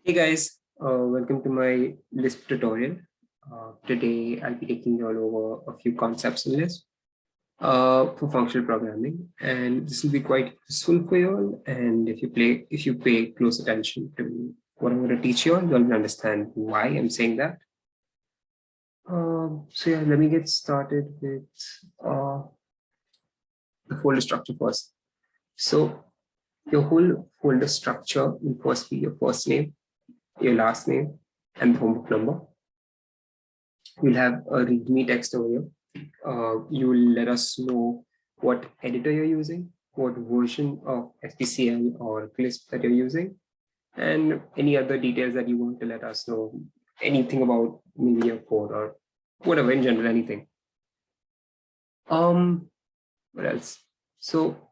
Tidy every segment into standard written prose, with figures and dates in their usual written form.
Hey guys, welcome to my Lisp tutorial. Today I'll be taking you all over a few concepts in Lisp for functional programming, and this will be quite useful for you all. And if you pay close attention to what I'm going to teach you all, you'll understand why I'm saying that. So yeah, let me get started with the folder structure first. So your whole folder structure will first be your first name, your last name, and the homebook number. We'll have a README text over here. You will let us know what editor you're using, what version of SPCL or Lisp that you're using, and any other details that you want to let us know, anything about maybe your code or whatever, in general, anything. What else? So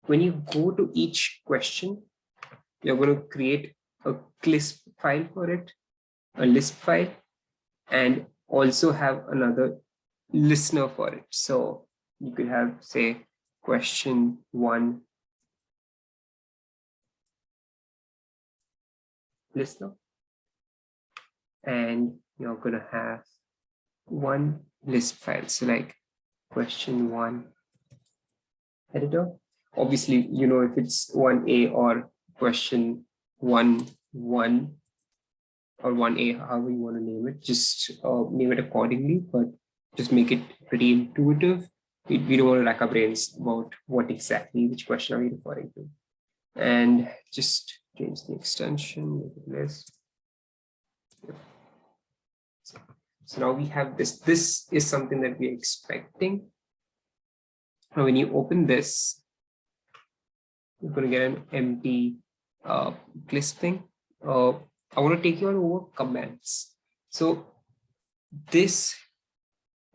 when you go to each question, you're going to create a Lisp file for it, a Lisp file, and also have another listener for it. So you could have, say, question 1 listener, and you're going to have one Lisp file. So like question 1 editor. Obviously, you know, if it's 1A or question 1 or 1A, however you want to name it, just name it accordingly, but just make it pretty intuitive. We don't want to rack our brains about which question are we referring to. And just change the extension, make it less. So now we have this. This is something that we're expecting. Now, when you open this, you're going to get an empty Lisp thing. I want to take you all over comments. So this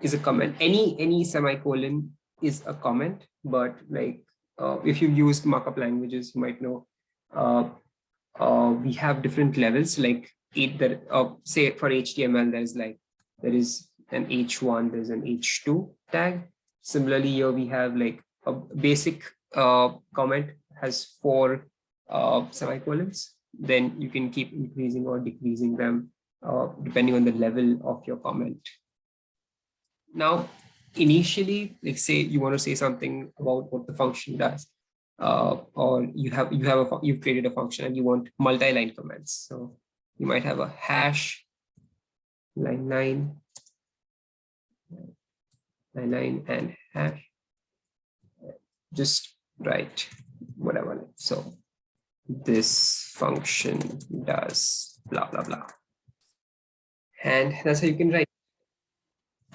is a comment. Any semicolon is a comment, but like if you've used markup languages, you might know we have different levels. Like say for HTML, there is an H1, there's an H2 tag. Similarly, here we have like a basic comment has 4 semicolons. Then you can keep increasing or decreasing them depending on the level of your comment. Now, initially, like say you want to say something about what the function does, or you've created a function and you want multi-line comments. So you might have a hash line 9 and hash. Just write whatever. So this function does blah blah blah, and that's how you can write.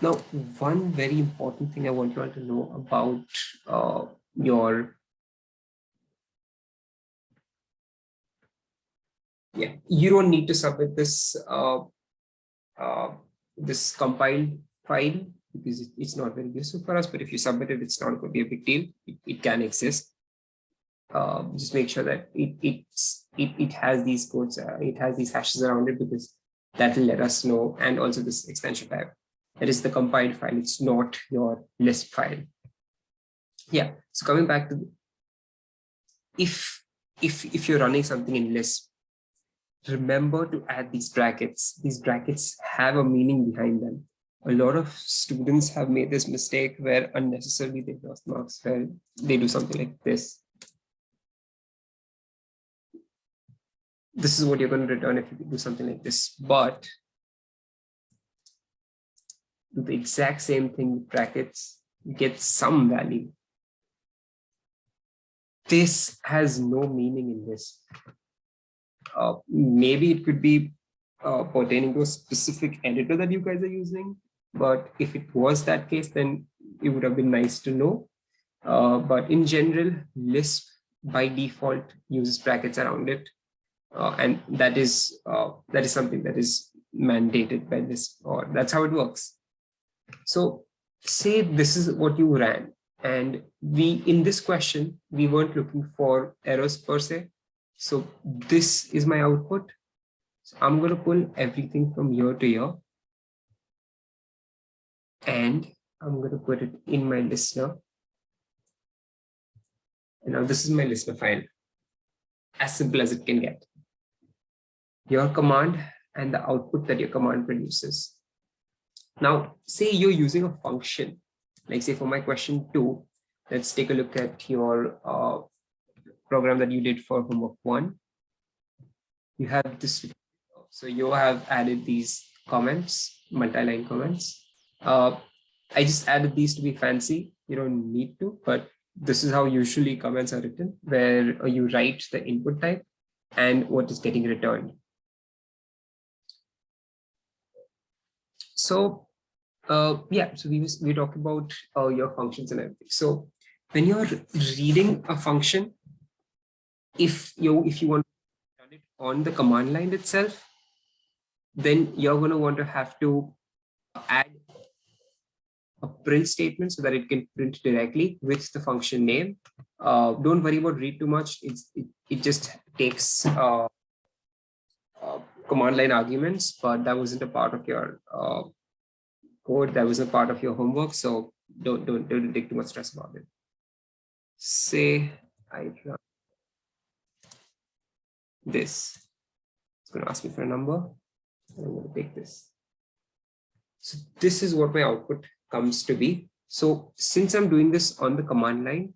Now, one very important thing I want you all to know about you don't need to submit this this compiled file because it's not very useful for us. But if you submit it, it's not going to be a big deal. It can exist. Just make sure that it has these codes, it has these hashes around it, because that will let us know. And also this extension type, that is the compiled file. It's not your Lisp file. Yeah. So coming back to if you're running something in Lisp, remember to add these brackets. These brackets have a meaning behind them. A lot of students have made this mistake where unnecessarily they lost marks, where they do something like this. This is what you're going to return if you do something like this, but do the exact same thing with brackets, you get some value. This has no meaning in this. Maybe it could be pertaining to a specific editor that you guys are using, but if it was that case, then it would have been nice to know. But in general, Lisp by default uses brackets around it. And that is something that is mandated by Lisp, or that's how it works. So say this is what you ran, and in this question, we weren't looking for errors per se. So this is my output. So I'm going to pull everything from here to here, and I'm going to put it in my listener. And now this is my listener file, as simple as it can get. your command and the output that your command produces. Now, say you're using a function, like say for my question 2, let's take a look at your program that you did for homework 1. You have this, so you have added these comments, multi-line comments. I just added these to be fancy. You don't need to, but this is how usually comments are written, where you write the input type and what is getting returned. So yeah, so we talked about your functions and everything. So when you're reading a function, if you want to run it on the command line itself, then you're going to want to have to add a print statement so that it can print directly with the function name. Don't worry about read too much. It just takes command line arguments, but that wasn't a part of your code. That wasn't part of your homework, so don't take too much stress about it. Say I run this. It's going to ask me for a number. I'm going to take this. So this is what my output comes to be. So since I'm doing this on the command line,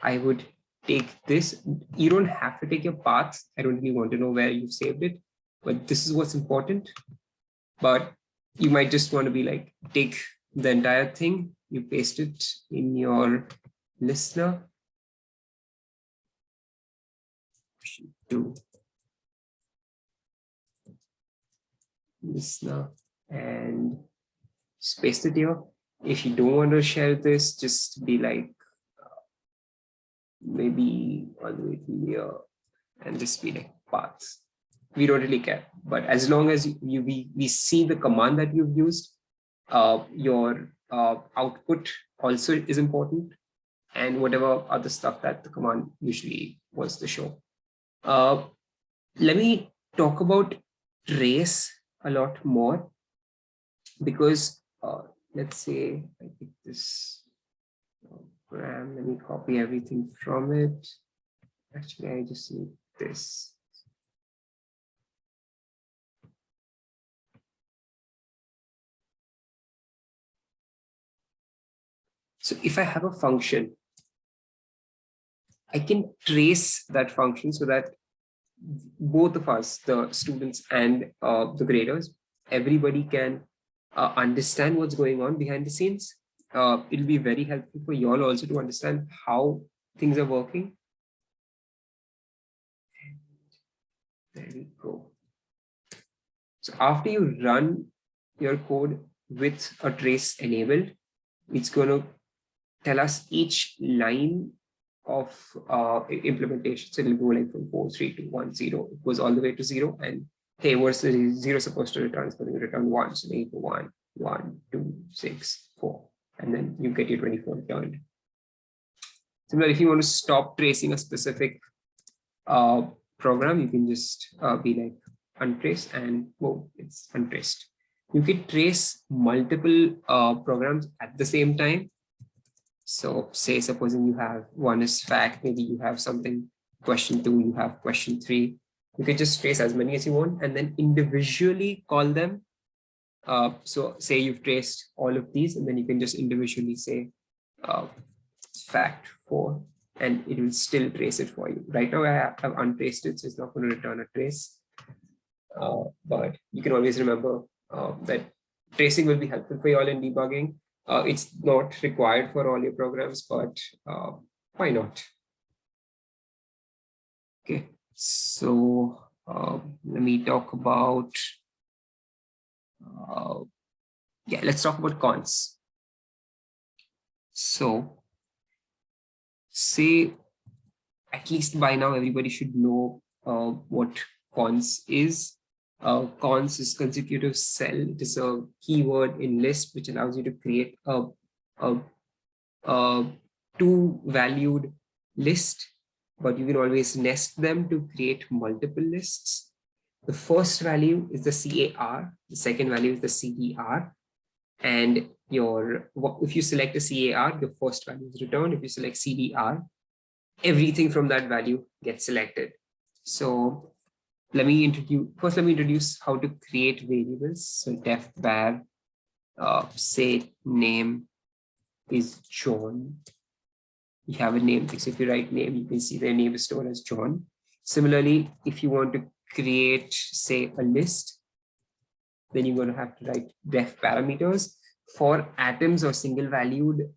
I would take this. You don't have to take your path. I don't really want to know where you saved it, but this is what's important. But you might just want to be like, take the entire thing, you paste it in your listener. To listener and just paste it here. If you don't want to share this, just be like maybe all the way to here and just be like paths. We don't really care, but as long as we see the command that you've used, your output also is important, and whatever other stuff that the command usually wants to show. Let me talk about trace a lot more, because let's say I pick this program, let me copy everything from it. Actually, I just need this. So if I have a function, I can trace that function so that both of us, the students and the graders, everybody can understand what's going on behind the scenes. It'll be very helpful for you all also to understand how things are working. There we go. So after you run your code with a trace enabled, it's going to tell us each line of implementation. So it'll go like from 4, 3, 2, 1, 0. It goes all the way to 0. And hey, what's the 0 supposed to return? It's going to return 1. So they go 1, 1, 2, 6, 4. And then you get your 24 returned. Similarly, if you want to stop tracing a specific program, you can just be like untrace and whoa, it's untraced. You can trace multiple programs at the same time. So say supposing you have one is fact, maybe you have something question 2, you have question 3. You can just trace as many as you want and then individually call them. So say you've traced all of these and then you can just individually say fact 4 and it will still trace it for you. Right now I have untraced it, so it's not going to return a trace. But you can always remember that tracing will be helpful for you all in debugging. It's not required for all your programs, but why not? Okay, so let me talk about, yeah, let's talk about cons. So say, at least by now, everybody should know what cons is. Cons is consecutive cell. It is a keyword in Lisp which allows you to create a two-valued list, but you can always nest them to create multiple lists. The first value is the CAR, the second value is the CER, and if you select a CAR, your first value is returned. If you select CDR, everything from that value gets selected. So let me introduce how to create variables. So defvar, say name is John. You have a name. So if you write name, you can see the name is stored as John. Similarly, if you want to create, say, a list, then you're going to have to write def parameters. For atoms or single valued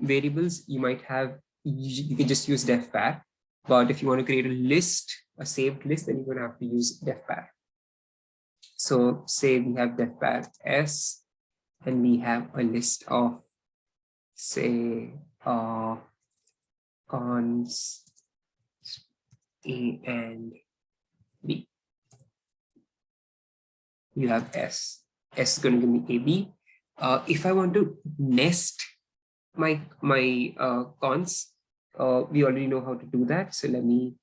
variables, you can just use defvar. But if you want to create a list, a saved list, then you're going to have to use defvar. So say we have defvar s, and we have a list of, say, cons A and B. You have S. S is going to give me AB. If I want to nest my cons, we already know how to do that. So let me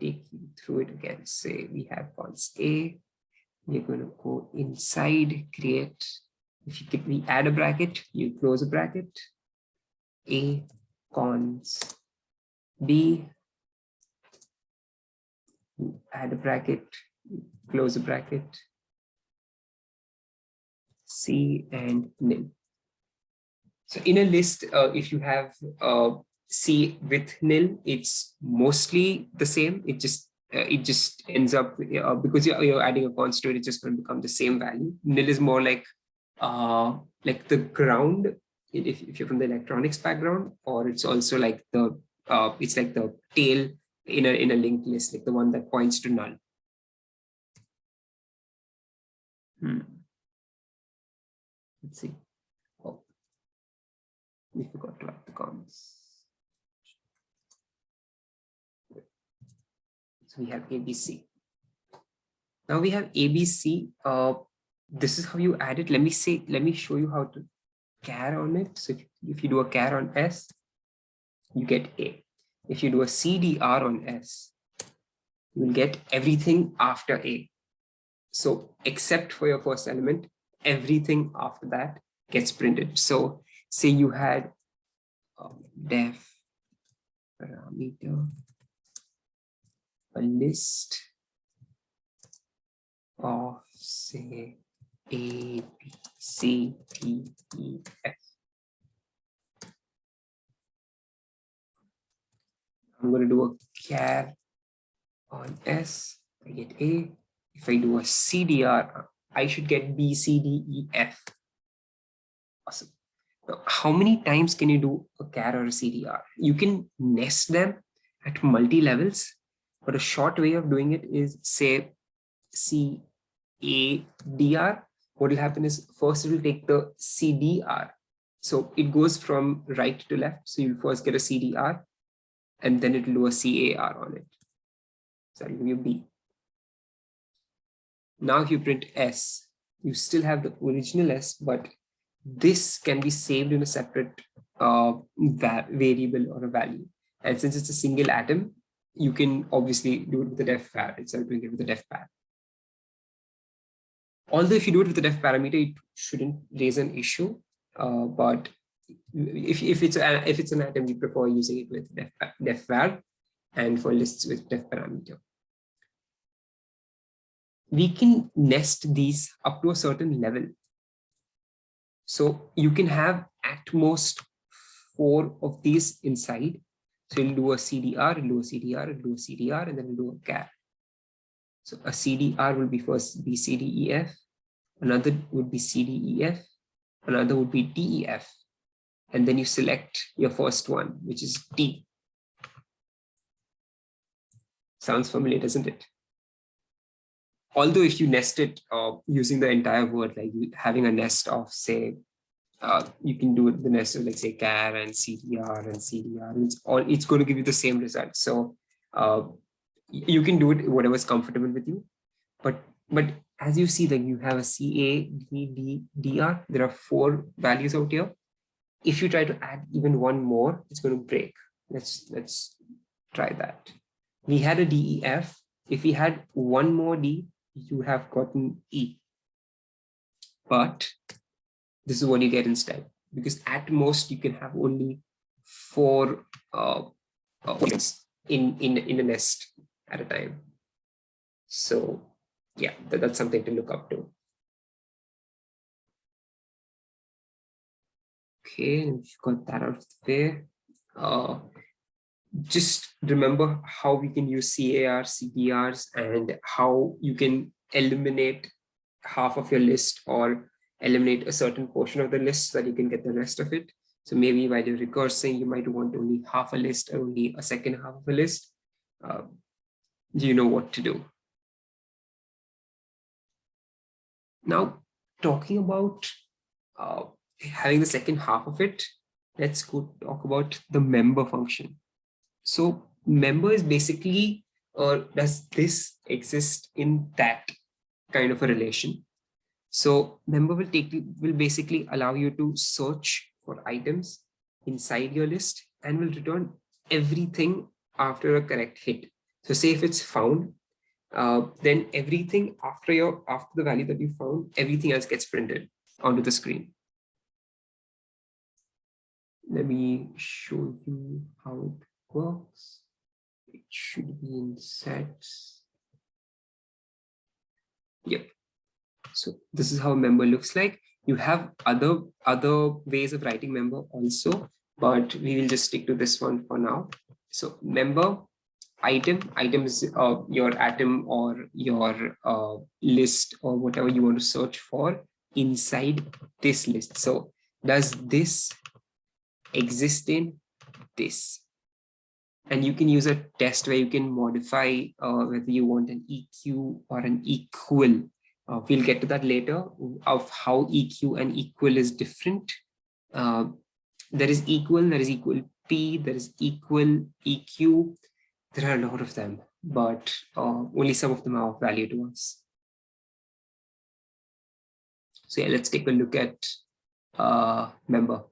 take you through it again. Say we have cons A. We're going to go inside, create. If we add a bracket, you close a bracket. A cons B. You add a bracket, close a bracket. C and nil. So in a list, if you have C with nil, it's mostly the same. It just ends up because you're adding a const to it, it's just going to become the same value. Nil is more like the ground if you're from the electronics background, or it's also like the it's like the tail in a linked list, like the one that points to null. Let's see. Oh, we forgot to add the cons. So we have ABC. Now we have ABC. This is how you add it. Let me show you how to char on it. So if you do a char on S, you get A. If you do a CDR on S, you will get everything after A. So except for your first element, everything after that gets printed. So say you had def parameter, a list of, say, A, B, C, D, E, F. I'm going to do a char on S, I get A. If I do a CDR, I should get B, C, D, E, F. Awesome. Now, how many times can you do a char or a CDR? You can nest them at multi-levels, but a short way of doing it is, say, CADR. What will happen is first it will take the CDR. So it goes from right to left. So you'll first get a CDR, and then it will do a CAR on it. So I'll give you B. Now if you print S, you still have the original S, but this can be saved in a separate variable or a value. And since it's a single atom, you can obviously do it with the defvar instead of doing it with the defpar. Although if you do it with the def parameter, it shouldn't raise an issue. But if it's an atom, we prefer using it with defvar, and for lists with def parameter. We can nest these up to a certain level. So you can have at most 4 of these inside. So you'll do a CDR, you'll do a CDR, you'll do a CDR, and then you'll do a char. So a CDR will be first B, C, D, E, F. Another would be C, D, E, F. Another would be D, E, F. And then you select your first one, which is D. Sounds familiar, doesn't it? Although if you nest it using the entire word, like having a nest of, say, you can do the nest of, like, say, char and CDR and CDR. It's going to give you the same result. So you can do it whatever's comfortable with you. But as you see, that you have a CA, D, D, DR. There are 4 values out here. If you try to add even one more, it's going to break. Let's try that. We had a DEF. If we had one more D, you have gotten E. But this is what you get instead, because at most you can have only 4 points in a nest at a time. So yeah, that's something to look up to. Okay, we've got that out of the way. Just remember how we can use CAR, CDRs, and how you can eliminate half of your list or eliminate a certain portion of the list so that you can get the rest of it. So maybe while you're recursing, you might want only half a list or only a second half of a list. You know what to do. Now, talking about having the second half of it, let's go talk about the member function. So member is basically, does this exist in that kind of a relation? So member will basically allow you to search for items inside your list and will return everything after a correct hit. So say if it's found, then everything after the value that you found, everything else gets printed onto the screen. Let me show you how it works. It should be in sets. Yep. So this is how member looks like. You have other ways of writing member also, but we will just stick to this one for now. So member item is your atom or your list or whatever you want to search for inside this list. So does this exist in this? And you can use a test where you can modify whether you want an EQ or an equal. We'll get to that later of how EQ and equal is different. There is equal P, there is equal EQ. There are a lot of them, but only some of them are of value to us. So yeah, let's take a look at member.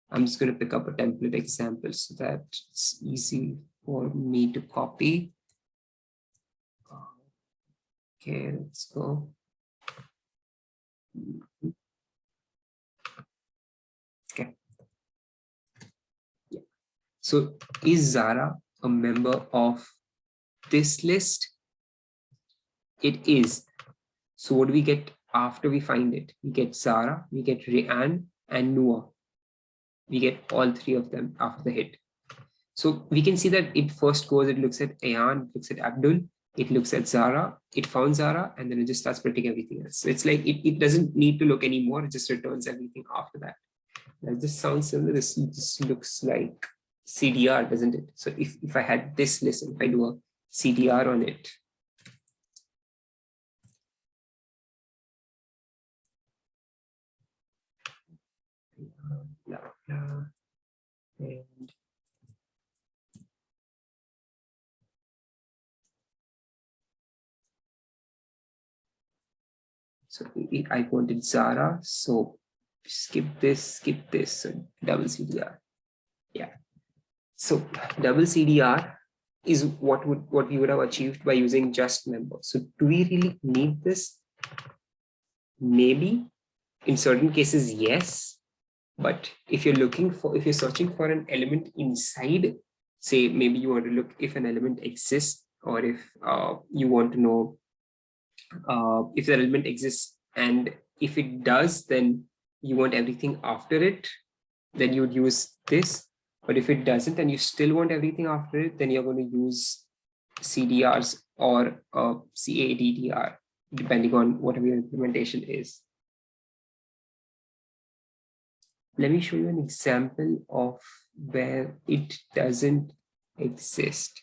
I'm just going to pick up a template example so that it's easy for me to copy. Okay, let's go. Okay. Yeah. So is Zara a member of this list? It is. So what do we get after we find it? We get Zara, we get Rian, and Noah. We get all three of them after the hit. So we can see that it first goes, it looks at Ayan, looks at Abdul, it looks at Zara, it found Zara, and then it just starts printing everything else. So it's like it doesn't need to look anymore, it just returns everything after that. Now, this sounds similar. This looks like CDR, doesn't it? So if I had this list, if I do a CDR on it, blah, blah, and so I wanted Zara, so skip this, so double CDR. Yeah. So double CDR is what we would have achieved by using just member. So do we really need this? Maybe in certain cases, yes. But if you're searching for an element inside, say maybe you want to look if an element exists, or if you want to know if the element exists, and if it does, then you want everything after it, then you would use this. But if it doesn't and you still want everything after it, then you're going to use CDRs or CADDR, depending on whatever your implementation is. Let me show you an example of where it doesn't exist.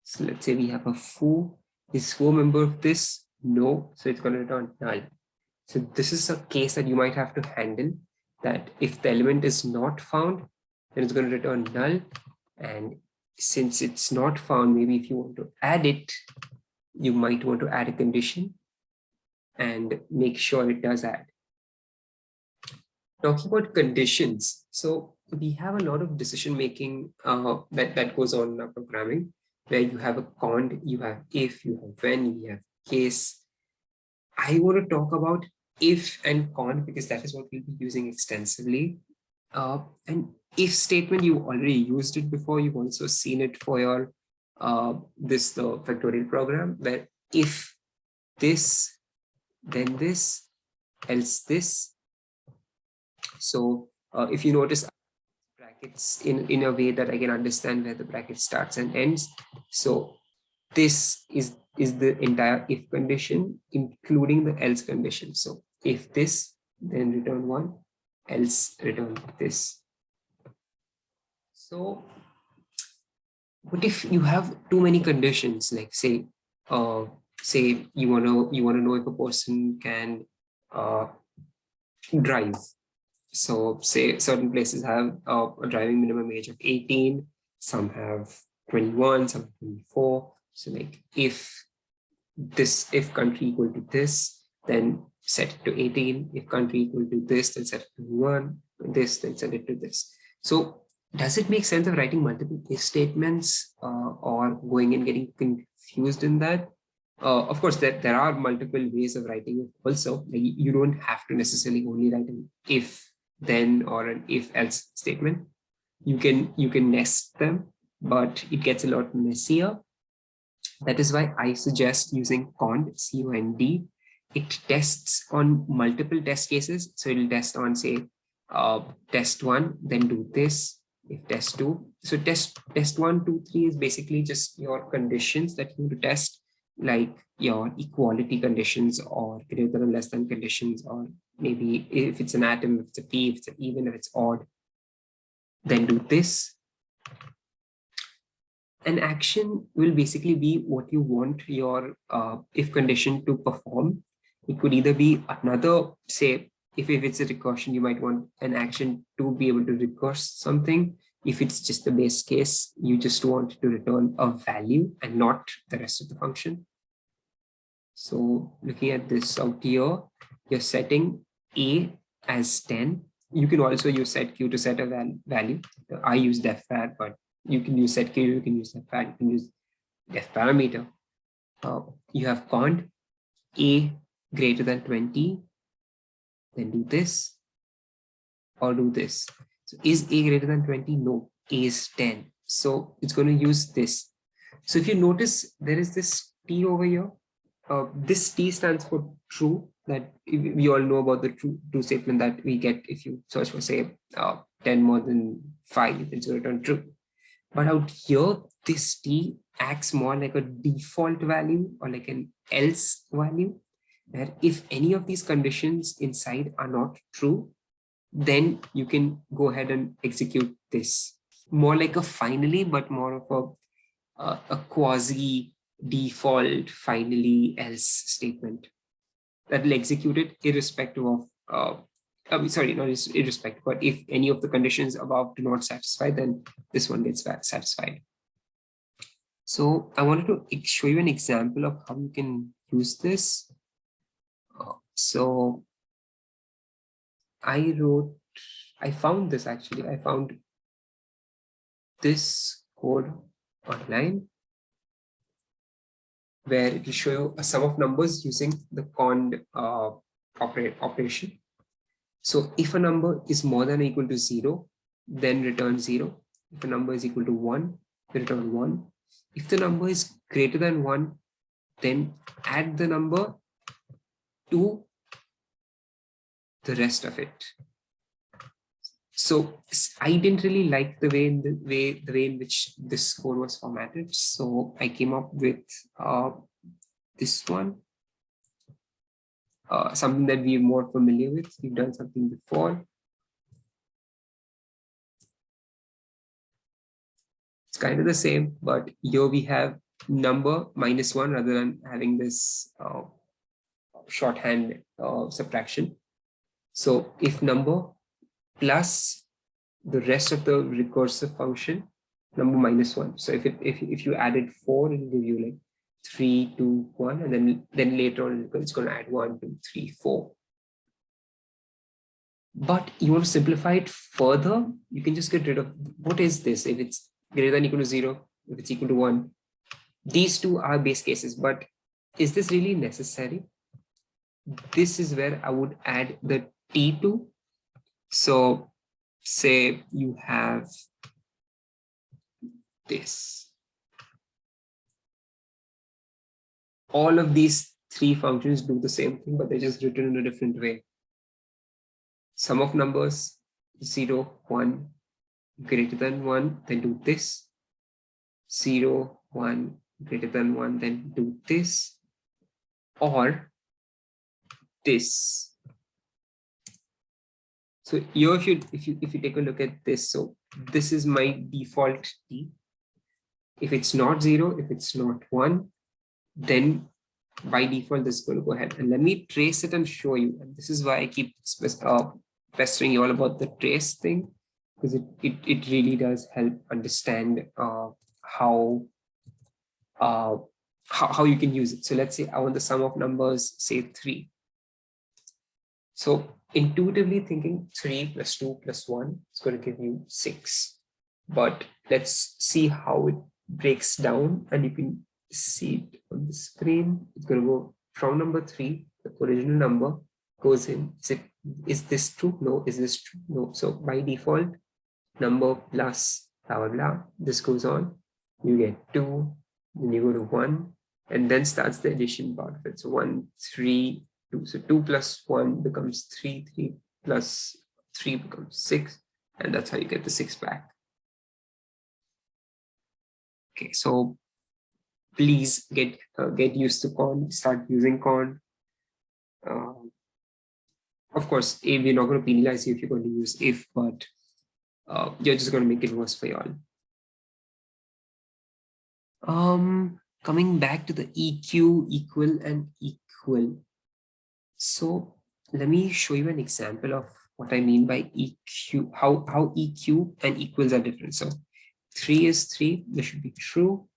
So let's say we have a foo. Is foo a member of this? No, so it's going to return null. So this is a case that you might have to handle, that if the element is not found, then it's going to return null. And since it's not found, maybe if you want to add it, you might want to add a condition and make sure it does add. Talking about conditions, so we have a lot of decision making that goes on in our programming, where you have a cond, you have if, you have when, you have case. I want to talk about if and cond because that is what we'll be using extensively. And if statement, you already used it before, you've also seen it for your the factorial program, where if this, then this, else this. So if you notice brackets in a way that I can understand where the bracket starts and ends. So this is the entire if condition, including the else condition. So if this, then return 1, else return this. So what if you have too many conditions, like say you want to know if a person can drive. So say certain places have a driving minimum age of 18, some have 21, some 24. So like if country equal to this, then set it to 18. If country equal to this, then set it to 21. This, then set it to this. So does it make sense of writing multiple if statements or going and getting confused in that? Of course, there are multiple ways of writing it also. Like you don't have to necessarily only write an if then or an if else statement. You can nest them, but it gets a lot messier. That is why I suggest using cond, C-O-N-D. It tests on multiple test cases. So it'll test on, say, test 1, then do this. If test 2, so test 1, 2, 3 is basically just your conditions that you need to test, like your equality conditions or greater than or less than conditions, or maybe if it's an atom, if it's a p, if it's an even, if it's odd, then do this. An action will basically be what you want your if condition to perform. It could either be another, say, if it's a recursion, you might want an action to be able to recurse something. If it's just the base case, you just want to return a value and not the rest of the function. So looking at this out here, you're setting A as 10. You can also use setq to set a value. I use defvar, but you can use setq, you can use defvar, you can use defparameter. You have cond A greater than 20, then do this or do this. So is A greater than 20? No, A is 10. So it's going to use this. So if you notice, there is this T over here. This T stands for true, that we all know about the true statement that we get if you search for, say, 10 more than 5, it's going to return true. But out here, this T acts more like a default value or like an else value, where if any of these conditions inside are not true, then you can go ahead and execute this. More like a finally, but more of a quasi default finally else statement that will execute it irrespective of sorry, not irrespective, but if any of the conditions above do not satisfy, then this one gets satisfied. So I wanted to show you an example of how you can use this. So I found this actually. I found this code online where it will show you a sum of numbers using the cond operation. So if a number is more than or equal to 0, then return 0. If a number is equal to 1, return 1. If the number is greater than 1, then add the number to the rest of it. So I didn't really like the way in which this code was formatted. So I came up with this one, something that we're more familiar with. We've done something before. It's kind of the same, but here we have number -1 rather than having this shorthand subtraction. So if number plus the rest of the recursive function, number -1. So if you added 4, it will give you like 3, 2, 1, and then later on it's going to add 1, 2, 3, 4. But you want to simplify it further, you can just get rid of what is this. If it's greater than or equal to 0, if it's equal to 1, these two are base cases. But is this really necessary? This is where I would add the T2. So say you have this. all of these three functions do the same thing, but they're just written in a different way. Sum of numbers 0, 1, greater than 1, then do this. 0, 1, greater than 1, then do this, or this. So here, if you take a look at this, so this is my default t. If it's not 0, if it's not 1, then by default this is going to go ahead. And let me trace it and show you. And this is why I keep pestering you all about the trace thing, because it really does help understand how you can use it. So let's say I want the sum of numbers, say 3. So intuitively thinking 3 plus 2 plus 1 is going to give you 6. But let's see how it breaks down, and you can see it on the screen. It's going to go from number 3, the original number goes in. Is this true? No. Is this true? No. So by default, number plus blah blah blah. This goes on. You get 2, then you go to 1, and then starts the addition part of it. So 1, 3, 2. So 2 plus 1 becomes 3, 3 plus 3 becomes 6, and that's how you get the 6 back. Okay, so please get used to corn, start using corn. Of course, we're not going to penalize you if you're going to use if, but you're just going to make it worse for y'all. Coming back to the EQ, equal and equal. So let me show you an example of what I mean by EQ, how EQ and equals are different. So 3 is 3, this should be true.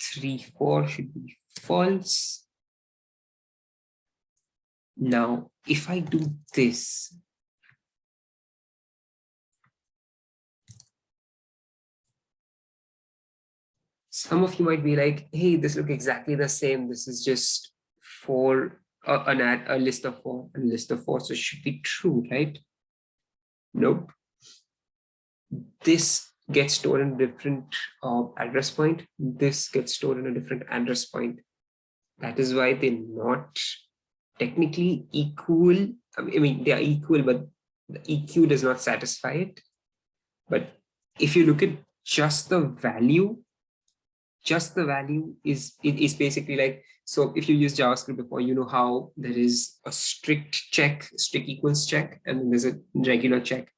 3, 4 should be false. Now, if I do this, some of you might be like, hey, this looks exactly the same. This is just a list of 4, and list of 4, so it should be true, right? Nope. This gets stored in a different address point. This gets stored in a different address point. That is why they're not technically equal. I mean, they are equal, but the EQ does not satisfy it. But if you look at just the value is basically like, so if you use JavaScript before, you know how there is a strict equals check, and then there's a regular check.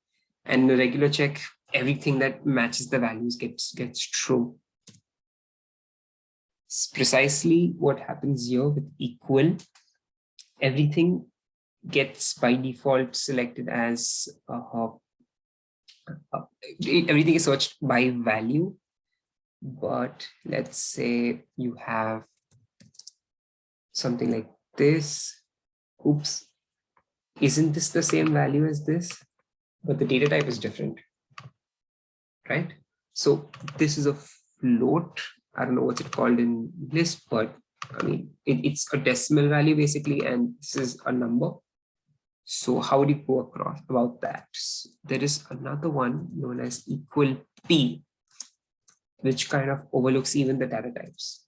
And the regular check, everything that matches the values gets true. It's precisely what happens here with equal. Everything gets by default selected as everything is searched by value. But let's say you have something like this. Oops, isn't this the same value as this? But the data type is different, right? So this is a float. I don't know what's it called in Lisp, but I mean, it's a decimal value basically, and this is a number. So how do you go across about that? There is another one known as equal P, which kind of overlooks even the data types.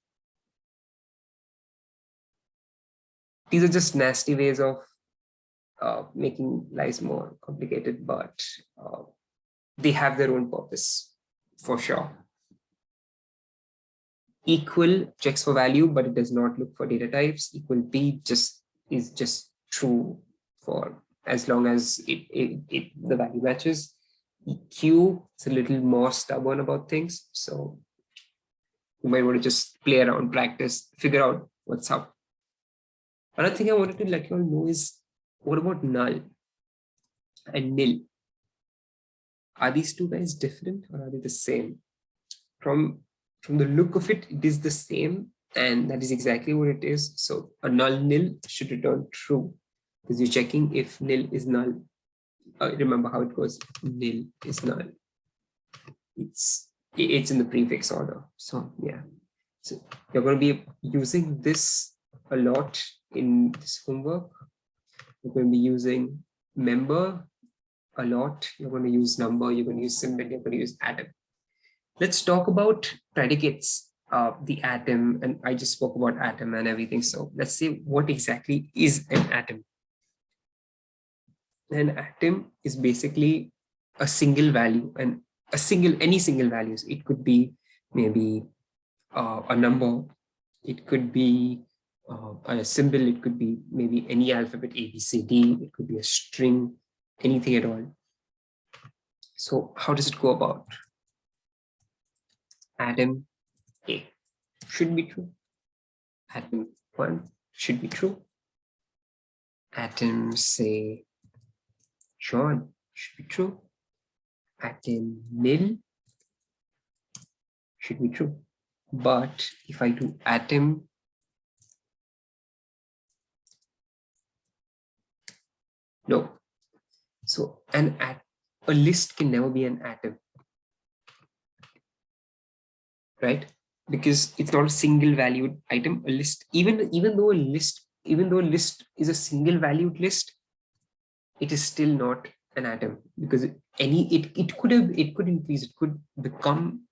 These are just nasty ways of making lives more complicated, but they have their own purpose for sure. Equal checks for value, but it does not look for data types. Equal P is just true for as long as the value matches. EQ is a little more stubborn about things, so you might want to just play around, practice, figure out what's up. Another thing I wanted to let you all know is, what about null and nil? Are these two guys different, or are they the same? From the look of it, it is the same, and that is exactly what it is. So a null nil should return true, because you're checking if nil is null. Remember how it goes. Nil is null. It's in the prefix order. So yeah. So you're going to be using this a lot in this homework. You're going to be using member a lot. You're going to use number. You're going to use symbol. You're going to use atom. Let's talk about predicates. the atom, and I just spoke about atom and everything. So let's see what exactly is an atom. An atom is basically a single value, and any single values. It could be maybe a number, it could be a symbol, it could be maybe any alphabet A, B, C, D, it could be a string, anything at all. So how does it go about? Atom A should be true. Atom 1 should be true. Atom, say, John should be true. Atom nil should be true. But if I do atom no, so a list can never be an atom, right? Because it's not a single valued item. A list, even though a list is a single valued list, it is still not an atom, because it could increase, it could become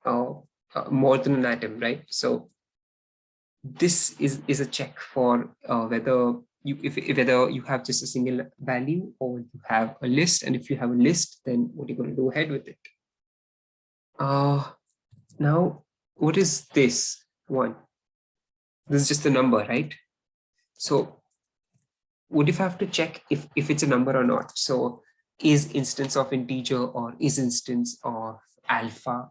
more than an atom, right? So this is a check for whether whether you have just a single value or you have a list. And if you have a list, then what are you going to do ahead with it? Now, what is this one? This is just a number, right? So what if I have to check if it's a number or not? So is instance of integer or is instance of alpha?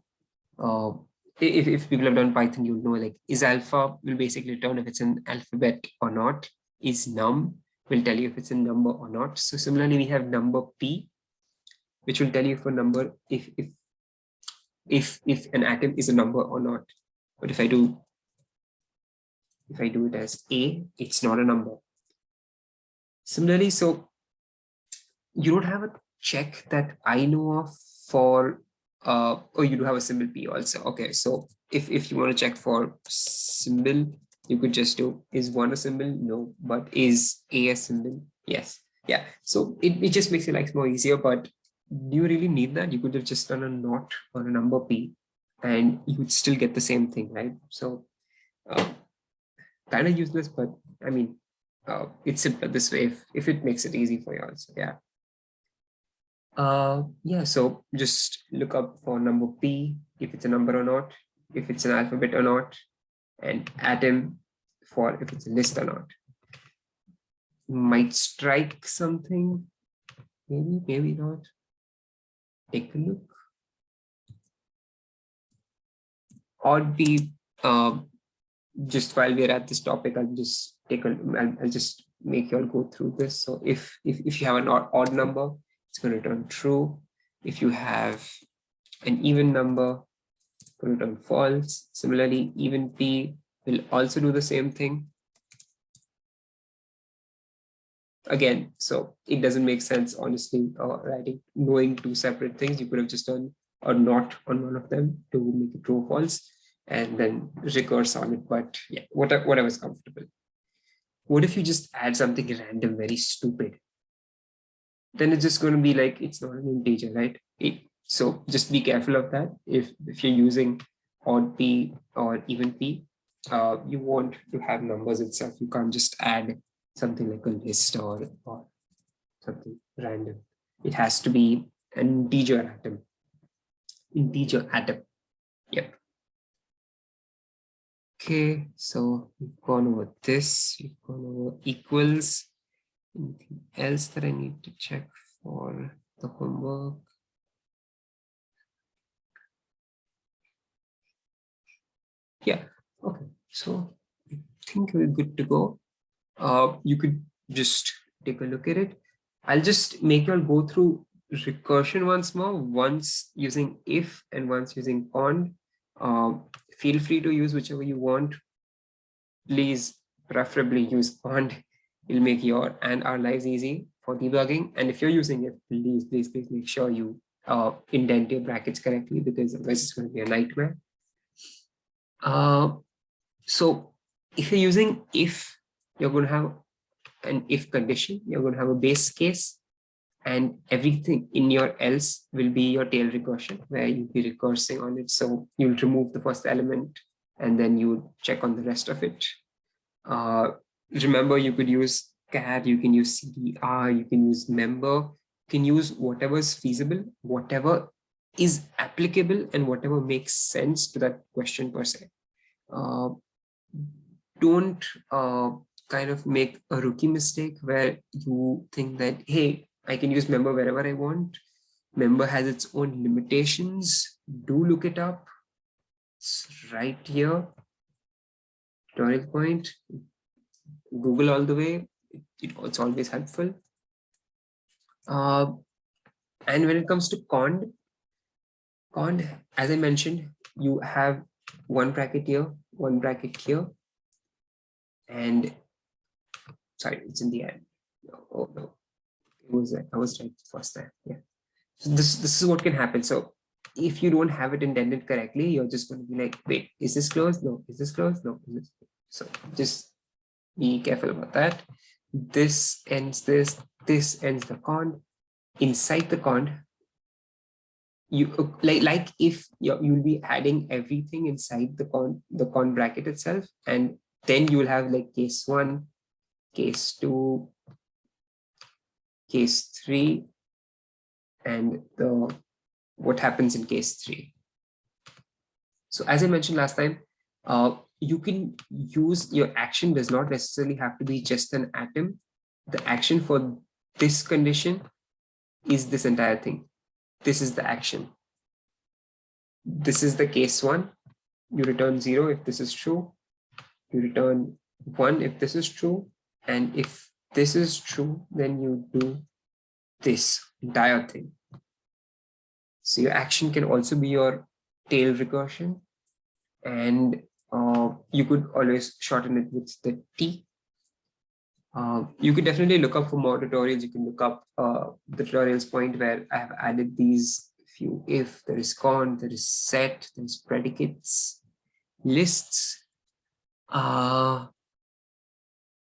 If people have done Python, you'll know, like, is alpha will basically return if it's an alphabet or not. Is num will tell you if it's a number or not. So similarly, we have number p, which will tell you if a number, if an atom is a number or not. But if I do it as a, it's not a number. Similarly, so you don't have a check that I know of for oh, you do have a symbol p also. Okay, so if you want to check for symbol, you could just do, is 1 a symbol? No. But is a symbol? Yes. Yeah. So it just makes your life more easier. But do you really need that? You could have just done a not or a number p, and you would still get the same thing, right? So kind of useless, but I mean, it's simpler this way if it makes it easy for you also. Yeah. Yeah, so just look up for number p, if it's a number or not, if it's an alphabet or not, and atom for if it's a list or not. Might strike something, maybe not. Take a look. Oddp, just while we're at this topic, I'll just make you all go through this. So if you have an odd number, it's going to return true. If you have an even number, it's going to return false. Similarly, evenp will also do the same thing. Again, so it doesn't make sense, honestly, knowing two separate things. You could have just done a not on one of them to make it true or false, and then recurse on it. But yeah, whatever's comfortable. What if you just add something random, very stupid? Then it's just going to be like, it's not an integer, right? So just be careful of that. If you're using oddp or evenp, you want to have numbers itself. You can't just add something like a list or something random. It has to be an integer atom. Yep. Okay, so we've gone over this. We've gone over equals. Anything else that I need to check for the homework? Yeah, okay, so I think we're good to go. You could just take a look at it. I'll just make you all go through recursion once more, once using if and once using cond. Feel free to use whichever you want. Please preferably use cond. It'll make your and our lives easy for debugging. And if you're using it, please make sure you indent your brackets correctly, because otherwise it's going to be a nightmare. So if you're using if, you're going to have an if condition, you're going to have a base case, and everything in your else will be your tail recursion, where you'll be recursing on it. So you'll remove the first element and then you check on the rest of it. Remember, you could use char, you can use cdr, you can use member, you can use whatever is feasible, whatever is applicable, and whatever makes sense to that question per se. Don't kind of make a rookie mistake where you think that, hey, I can use member wherever I want. Member has its own limitations. Do look it up. It's right here. Tutorial point. Google all the way. It's always helpful. And when it comes to cond, as I mentioned, you have one bracket here, one bracket here, and sorry, it's in the end. Oh no, it was I was right first time. Yeah. So this is what can happen. So if you don't have it indented correctly, you're just going to be like, wait, is this closed? No. Is this closed? No. Is this... So just be careful about that. This ends this. This ends the cond. Inside the cond, you like if you'll be adding everything inside the cond bracket itself, and then you will have like case 1, case 2, case 3, and what happens in case 3. So as I mentioned last time, you can use your action does not necessarily have to be just an atom. The action for this condition is this entire thing. This is the action. This is the case 1. You return 0 if this is true. You return 1 if this is true. And if this is true, then you do this entire thing. So your action can also be your tail recursion. And you could always shorten it with the T. You could definitely look up for more tutorials. You can look up the tutorials point where I have added these few. If there is cond, there is set, there is predicates, lists. Oh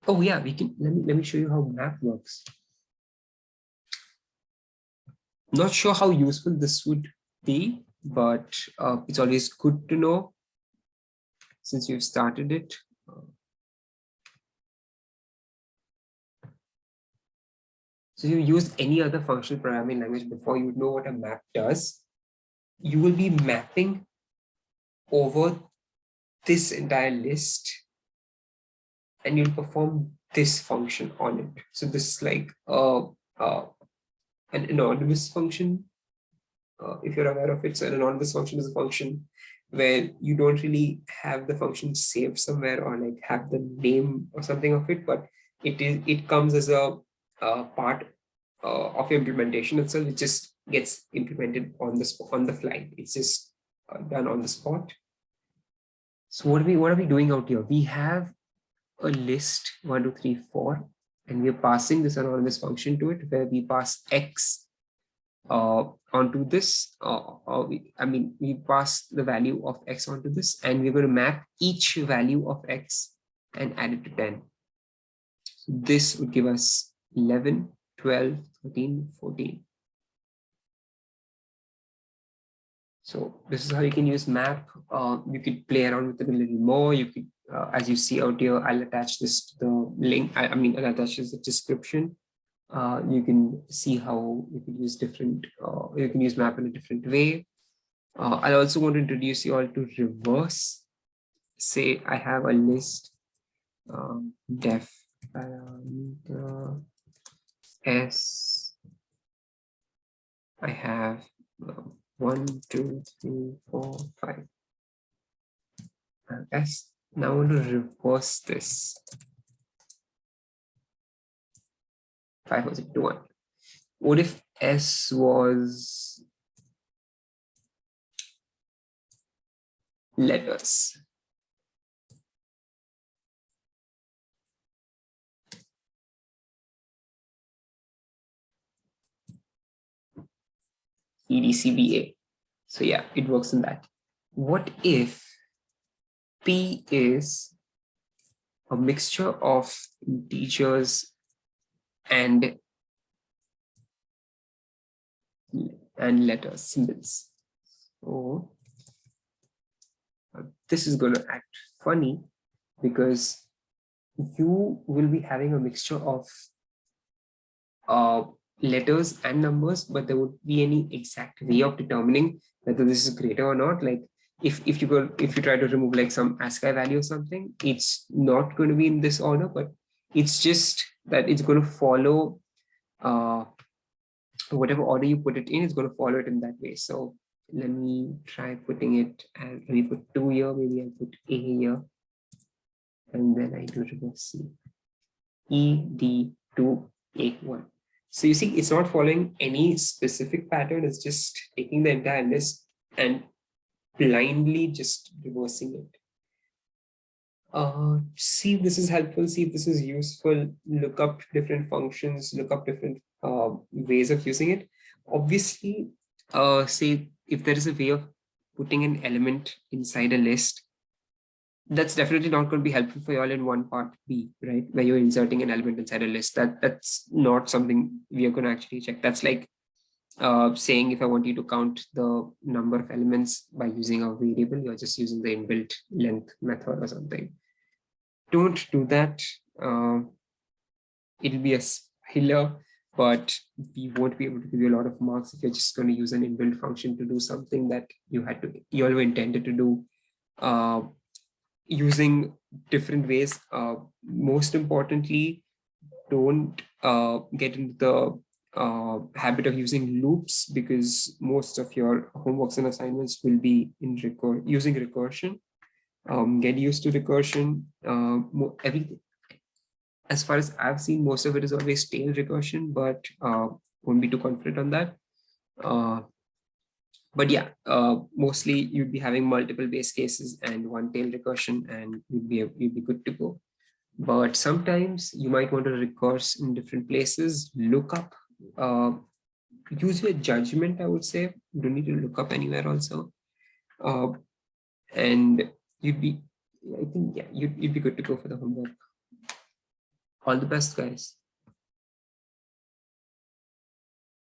yeah, we can. Let me show you how map works. Not sure how useful this would be, but it's always good to know since you've started it. So if you use any other functional programming language before, you know what a map does. You will be mapping over this entire list and you'll perform this function on it. So this is like an anonymous function. If you're aware of it, so an anonymous function is a function where you don't really have the function saved somewhere or like have the name or something of it, but it comes as a part of your implementation itself. It just gets implemented on the fly. It's just done on the spot. So what are we doing out here? We have a list 1, 2, 3, 4, and we are passing this anonymous function to it where we pass x onto this. We pass the value of x onto this, and we're going to map each value of x and add it to 10. So this would give us 11, 12, 13, 14. So this is how you can use map. You could play around with it a little more. You could, as you see out here, I'll attach this to the link. I'll attach this to the description. You can see how you can use different, you can use map in a different way. I'll also want to introduce you all to reverse. Say I have a list, defparameter s. I have 1, 2, 3, 4, 5 s. Now I want to reverse this. 5 was equal to 1. What if s was letters? EDCBA. So yeah, it works in that. What if P is a mixture of integers and letters, symbols? So this is going to act funny because you will be having a mixture of letters and numbers, but there would be any exact way of determining whether this is greater or not. Like if you try to remove like some ASCII value or something, it's not going to be in this order, but it's just that it's going to follow whatever order you put it in, it's going to follow it in that way. So let me try putting it as, let me put 2 here, maybe I put A here, and then I do reverse C. ED2 A1. So you see, it's not following any specific pattern, it's just taking the entire list and blindly just reversing it. See if this is helpful, see if this is useful, look up different functions, look up different ways of using it. Obviously, say if there is a way of putting an element inside a list, that's definitely not going to be helpful for you all in one part B, right? Where you're inserting an element inside a list. That's not something we are going to actually check. That's like saying if I want you to count the number of elements by using a variable, you're just using the inbuilt length method or something. Don't do that. It'll be a spoiler, but we won't be able to give you a lot of marks if you're just going to use an inbuilt function to do something that you all were intended to do using different ways. Most importantly, don't get into the habit of using loops, because most of your homeworks and assignments will be in using recursion. Get used to recursion. Everything, as far as I've seen, most of it is always tail recursion, but won't be too confident on that. But yeah, mostly you'd be having multiple base cases and one tail recursion, and you'd be good to go. But sometimes you might want to recurse in different places. Look up, use your judgment, I would say. You don't need to look up anywhere also. And you'd be, I think, yeah, you'd be good to go for the homework. All the best, guys.